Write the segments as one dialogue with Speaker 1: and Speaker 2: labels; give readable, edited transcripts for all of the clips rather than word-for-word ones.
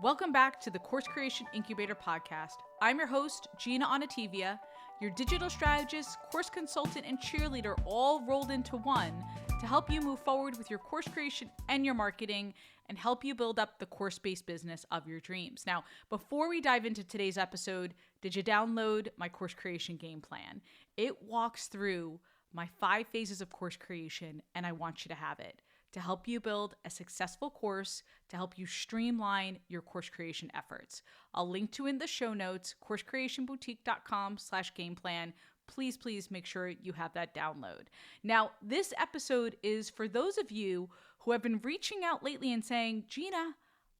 Speaker 1: Welcome back to the Course Creation Incubator Podcast. I'm your host, Gina Onativia, your digital strategist, course consultant, and cheerleader all rolled into one to help you move forward with your course creation and your marketing and help you build up the course-based business of your dreams. Now, before we dive into today's episode, did you download my course creation game plan? It walks through my 5 phases of course creation, and I want you to have it to help you build a successful course, to help you streamline your course creation efforts. I'll link to in the show notes, coursecreationboutique.com/game plan. Please make sure you have that download. Now, this episode is for those of you who have been reaching out lately and saying, Gina,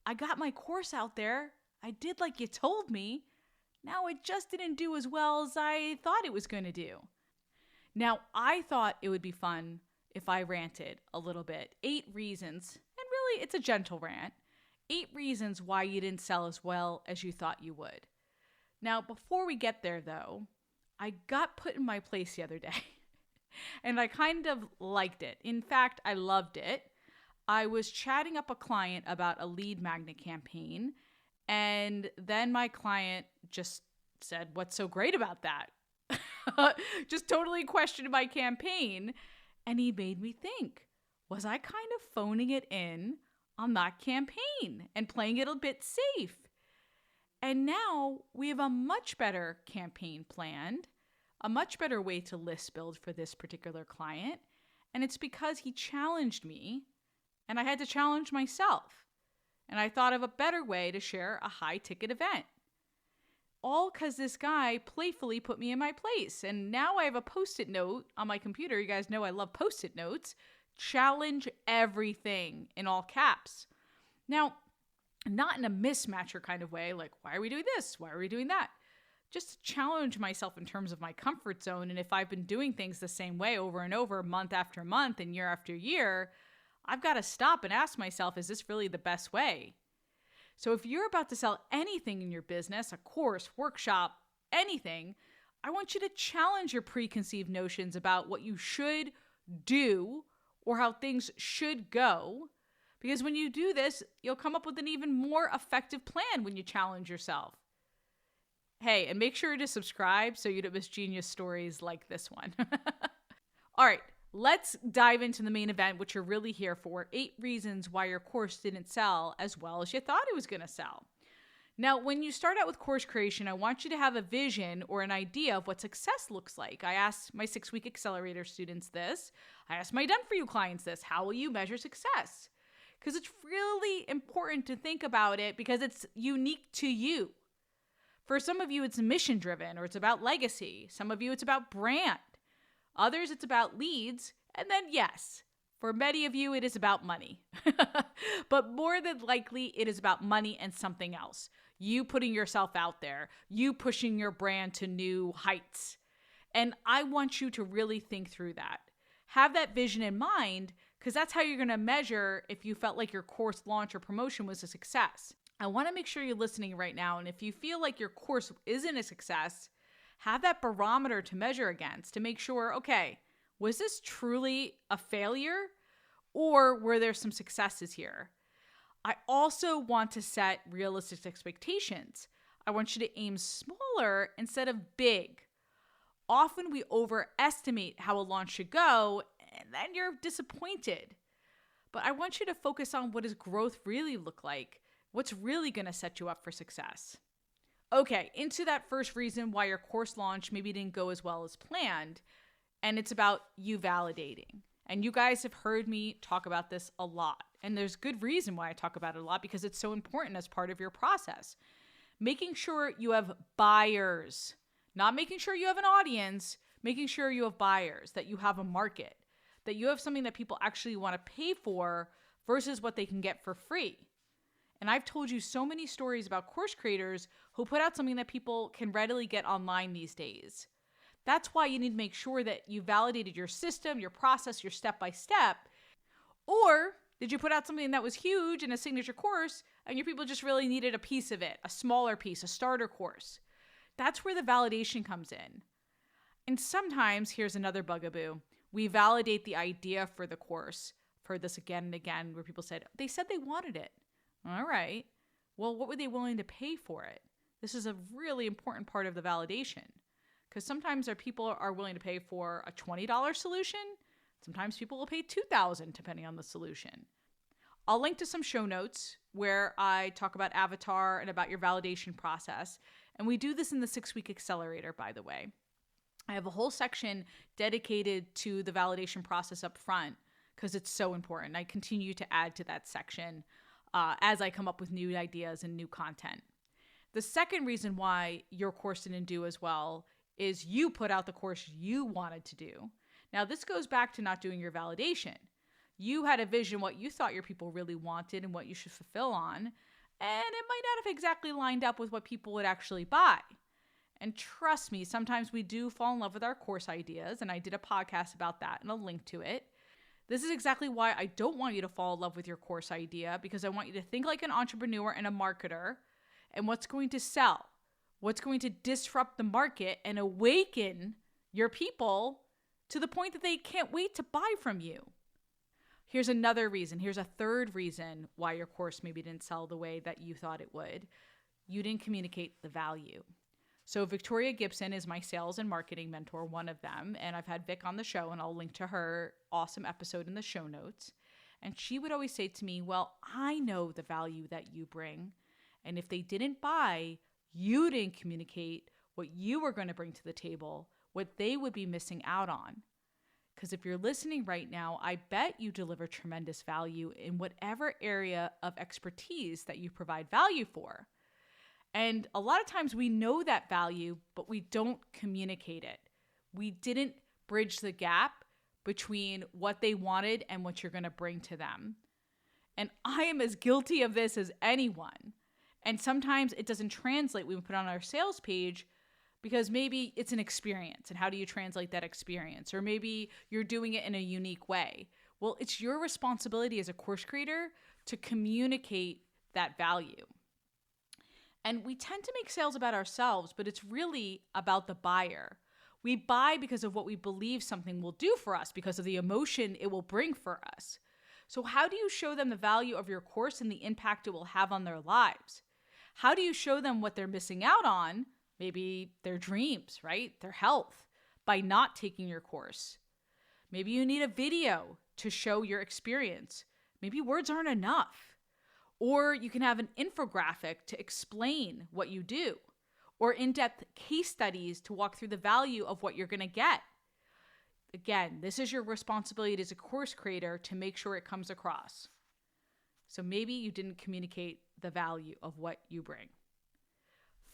Speaker 1: I got my course out there. I did like you told me. Now it just didn't do as well as I thought it was going to do. Now, I thought it would be fun if I ranted a little bit. 8 reasons, and really it's a gentle rant, 8 reasons why you didn't sell as well as you thought you would. Now, before we get there though, I got put in my place the other day and I kind of liked it. In fact, I loved it. I was chatting up a client about a lead magnet campaign, and then my client just said, "What's so great about that?" Just totally questioned my campaign. And he made me think, was I kind of phoning it in on that campaign and playing it a bit safe? And now we have a much better campaign planned, a much better way to list build for this particular client. And it's because he challenged me and I had to challenge myself. And I thought of a better way to share a high ticket event. All because this guy playfully put me in my place. And now I have a Post-it note on my computer. You guys know I love Post-it notes. Challenge everything in all caps. Now, not in a mismatcher kind of way, like, why are we doing this? Why are we doing that? Just to challenge myself in terms of my comfort zone. And if I've been doing things the same way over and over, month after month and year after year, I've got to stop and ask myself, is this really the best way? So if you're about to sell anything in your business, a course, workshop, anything, I want you to challenge your preconceived notions about what you should do or how things should go. Because when you do this, you'll come up with an even more effective plan when you challenge yourself. Hey, and make sure to subscribe so you don't miss genius stories like this one. All right. Let's dive into the main event, which you're really here for. 8 reasons why your course didn't sell as well as you thought it was going to sell. Now, when you start out with course creation, I want you to have a vision or an idea of what success looks like. I asked my 6-week accelerator students this. I asked my Done For You clients this. How will you measure success? Because it's really important to think about it because it's unique to you. For some of you, it's mission driven or it's about legacy. Some of you, it's about brand. Others, it's about leads. And then, yes, for many of you, it is about money. But more than likely, it is about money and something else. You putting yourself out there. You pushing your brand to new heights. And I want you to really think through that. Have that vision in mind, because that's how you're going to measure if you felt like your course launch or promotion was a success. I want to make sure you're listening right now. And if you feel like your course isn't a success, have that barometer to measure against to make sure, okay, was this truly a failure or were there some successes here? I also want to set realistic expectations. I want you to aim smaller instead of big. Often we overestimate how a launch should go and then you're disappointed. But I want you to focus on what does growth really look like? What's really going to set you up for success? Okay, into that first reason why your course launch maybe didn't go as well as planned, and it's about you validating. And you guys have heard me talk about this a lot, and there's good reason why I talk about it a lot because it's so important as part of your process. Making sure you have buyers, not making sure you have an audience, making sure you have buyers, that you have a market, that you have something that people actually want to pay for versus what they can get for free. And I've told you so many stories about course creators who put out something that people can readily get online these days. That's why you need to make sure that you validated your system, your process, your step-by-step. Or did you put out something that was huge in a signature course and your people just really needed a piece of it, a smaller piece, a starter course? That's where the validation comes in. And sometimes, here's another bugaboo, we validate the idea for the course. I've heard this again and again where people said, they said they wanted it. All right. Well, what were they willing to pay for it? This is a really important part of the validation, because sometimes people are willing to pay for a $20 solution. Sometimes people will pay $2,000 depending on the solution. I'll link to some show notes where I talk about Avatar and about your validation process. And we do this in the 6-week accelerator, by the way. I have a whole section dedicated to the validation process up front because it's so important. I continue to add to that section as I come up with new ideas and new content. The second reason why your course didn't do as well is you put out the course you wanted to do. Now, this goes back to not doing your validation. You had a vision what you thought your people really wanted and what you should fulfill on, and it might not have exactly lined up with what people would actually buy. And trust me, sometimes we do fall in love with our course ideas, and I did a podcast about that and I'll link to it. This is exactly why I don't want you to fall in love with your course idea, because I want you to think like an entrepreneur and a marketer and what's going to sell, what's going to disrupt the market and awaken your people to the point that they can't wait to buy from you. Here's another reason. Here's a third reason why your course maybe didn't sell the way that you thought it would. You didn't communicate the value. So Victoria Gibson is my sales and marketing mentor, one of them. And I've had Vic on the show, and I'll link to her awesome episode in the show notes. And she would always say to me, well, I know the value that you bring. And if they didn't buy, you didn't communicate what you were going to bring to the table, what they would be missing out on. Because if you're listening right now, I bet you deliver tremendous value in whatever area of expertise that you provide value for. And a lot of times we know that value, but we don't communicate it. We didn't bridge the gap between what they wanted and what you're going to bring to them. And I am as guilty of this as anyone. And sometimes it doesn't translate when we put on our sales page, because maybe it's an experience, and how do you translate that experience? Or maybe you're doing it in a unique way. Well, it's your responsibility as a course creator to communicate that value. And we tend to make sales about ourselves, but it's really about the buyer. We buy because of what we believe something will do for us, because of the emotion it will bring for us. So how do you show them the value of your course and the impact it will have on their lives? How do you show them what they're missing out on? Maybe their dreams, right? Their health, by not taking your course. Maybe you need a video to show your experience. Maybe words aren't enough. Or you can have an infographic to explain what you do. Or in-depth case studies to walk through the value of what you're going to get. Again, this is your responsibility as a course creator to make sure it comes across. So maybe you didn't communicate the value of what you bring.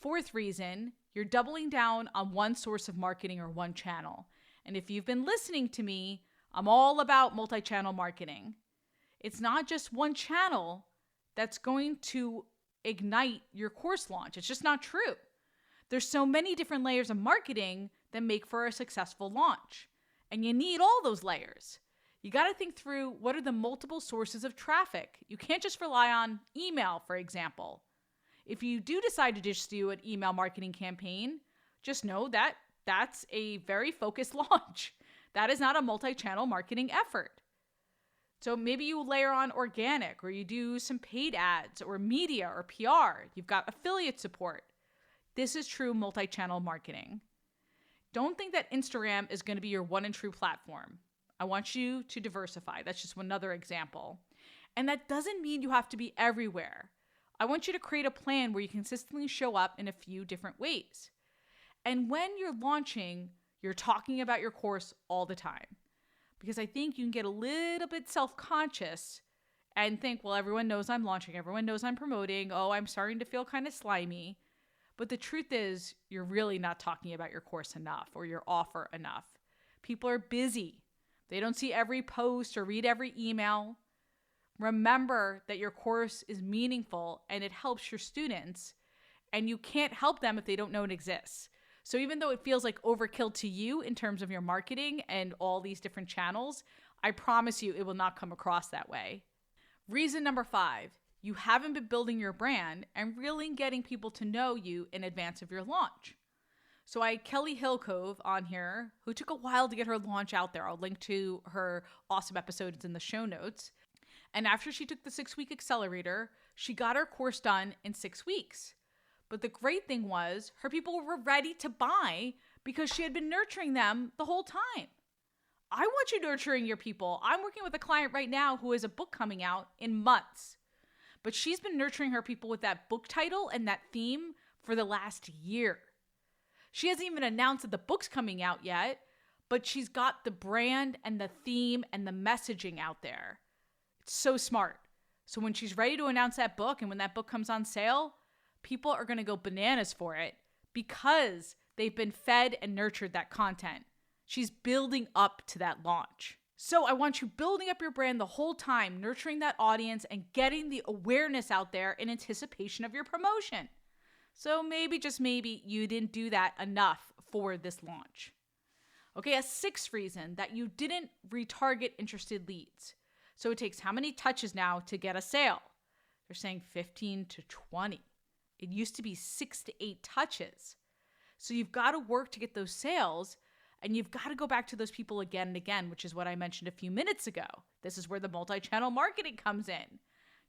Speaker 1: Fourth reason, you're doubling down on one source of marketing or one channel. And if you've been listening to me, I'm all about multi-channel marketing. It's not just one channel that's going to ignite your course launch. It's just not true. There's so many different layers of marketing that make for a successful launch. And you need all those layers. You got to think through, what are the multiple sources of traffic? You can't just rely on email, for example. If you do decide to just do an email marketing campaign, just know that that's a very focused launch. That is not a multi-channel marketing effort. So maybe you layer on organic, or you do some paid ads or media or PR. You've got affiliate support. This is true multi-channel marketing. Don't think that Instagram is going to be your one and true platform. I want you to diversify. That's just another example. And that doesn't mean you have to be everywhere. I want you to create a plan where you consistently show up in a few different ways. And when you're launching, you're talking about your course all the time. Because I think you can get a little bit self-conscious and think, well, everyone knows I'm launching. Everyone knows I'm promoting. Oh, I'm starting to feel kind of slimy. But the truth is, you're really not talking about your course enough or your offer enough. People are busy. They don't see every post or read every email. Remember that your course is meaningful and it helps your students, and you can't help them if they don't know it exists. So even though it feels like overkill to you in terms of your marketing and all these different channels, I promise you it will not come across that way. Reason number 5, you haven't been building your brand and really getting people to know you in advance of your launch. So I had Kelly Hillcove on here, who took a while to get her launch out there. I'll link to her awesome episodes in the show notes. And after she took the 6-week accelerator, she got her course done in 6 weeks. But the great thing was her people were ready to buy because she had been nurturing them the whole time. I want you nurturing your people. I'm working with a client right now who has a book coming out in months. But she's been nurturing her people with that book title and that theme for the last year. She hasn't even announced that the book's coming out yet, but she's got the brand and the theme and the messaging out there. It's so smart. So when she's ready to announce that book and when that book comes on sale, people are going to go bananas for it because they've been fed and nurtured that content. She's building up to that launch. So I want you building up your brand the whole time, nurturing that audience and getting the awareness out there in anticipation of your promotion. So maybe, just maybe, you didn't do that enough for this launch. Okay, a 6th reason that you didn't retarget interested leads. So it takes how many touches now to get a sale? They're saying 15 to 20. It used to be 6 to 8 touches. So you've got to work to get those sales, and you've got to go back to those people again and again, which is what I mentioned a few minutes ago. This is where the multi-channel marketing comes in.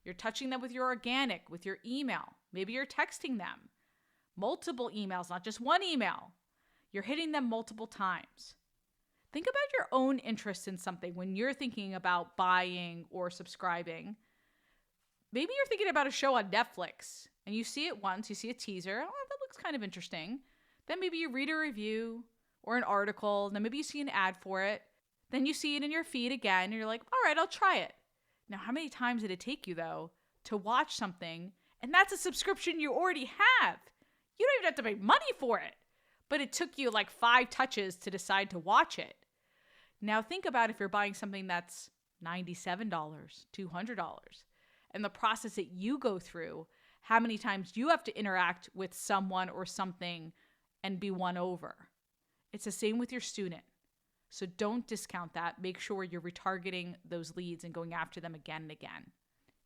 Speaker 1: You're touching them with your organic, with your email. Maybe you're texting them. Multiple emails, not just one email. You're hitting them multiple times. Think about your own interest in something when you're thinking about buying or subscribing. Maybe you're thinking about a show on Netflix and you see it once, you see a teaser. Oh, that looks kind of interesting. Then maybe you read a review or an article, and then maybe you see an ad for it. Then you see it in your feed again, and you're like, all right, I'll try it. Now, how many times did it take you, though, to watch something? And that's a subscription you already have. You don't even have to pay money for it. But it took you like 5 touches to decide to watch it. Now, think about if you're buying something that's $97, $200, and the process that you go through, how many times you have to interact with someone or something and be won over. It's the same with your student. So don't discount that. Make sure you're retargeting those leads and going after them again and again.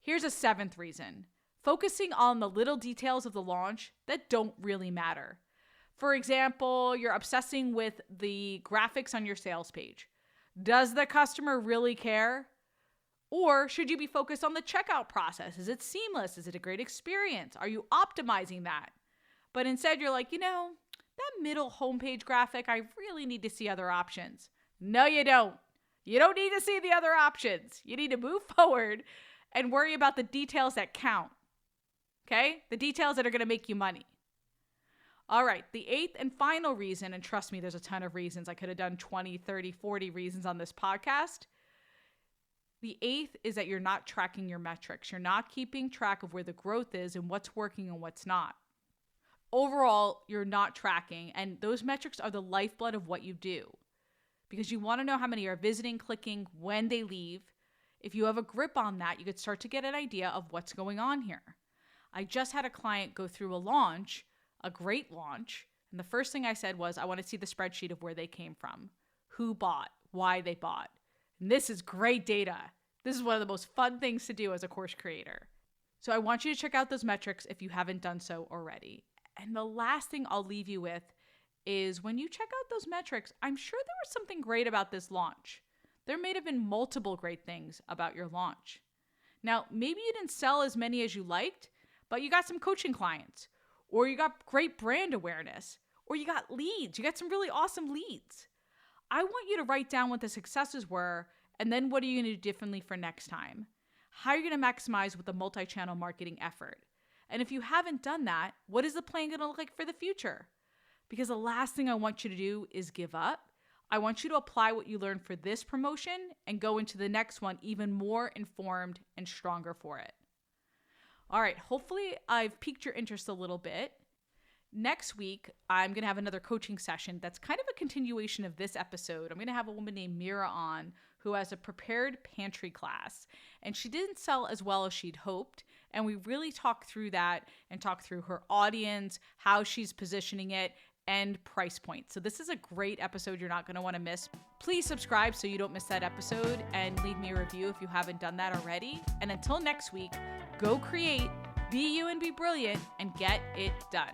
Speaker 1: Here's a 7th reason. Focusing on the little details of the launch that don't really matter. For example, you're obsessing with the graphics on your sales page. Does the customer really care? Or should you be focused on the checkout process? Is it seamless? Is it a great experience? Are you optimizing that? But instead you're like, that middle homepage graphic, I really need to see other options. No, you don't. You don't need to see the other options. You need to move forward and worry about the details that count. Okay? The details that are going to make you money. All right. The 8th and final reason, and trust me, there's a ton of reasons. I could have done 20, 30, 40 reasons on this podcast. The 8th is that you're not tracking your metrics. You're not keeping track of where the growth is and what's working and what's not. Overall, you're not tracking, and those metrics are the lifeblood of what you do because you want to know how many are visiting, clicking, when they leave. If you have a grip on that, you could start to get an idea of what's going on here. I just had a client go through a launch, a great launch, and the first thing I said was, I want to see the spreadsheet of where they came from, who bought, why they bought. And this is great data. This is one of the most fun things to do as a course creator. So I want you to check out those metrics if you haven't done so already. And the last thing I'll leave you with is when you check out those metrics, I'm sure there was something great about this launch. There may have been multiple great things about your launch. Now, maybe you didn't sell as many as you liked, but you got some coaching clients, or you got great brand awareness, or you got leads. You got some really awesome leads. I want you to write down what the successes were, and then what are you going to do differently for next time? How are you going to maximize with the multi-channel marketing effort? And if you haven't done that, what is the plan going to look like for the future? Because the last thing I want you to do is give up. I want you to apply what you learned for this promotion and go into the next one even more informed and stronger for it. All right, hopefully I've piqued your interest a little bit. Next week, I'm going to have another coaching session that's kind of a continuation of this episode. I'm going to have a woman named Mira on who has a prepared pantry class, and she didn't sell as well as she'd hoped. And we really talk through that and talk through her audience, how she's positioning it, and price point. So this is a great episode you're not going to want to miss. Please subscribe so you don't miss that episode and leave me a review if you haven't done that already. And until next week, go create, be you and be brilliant, and get it done.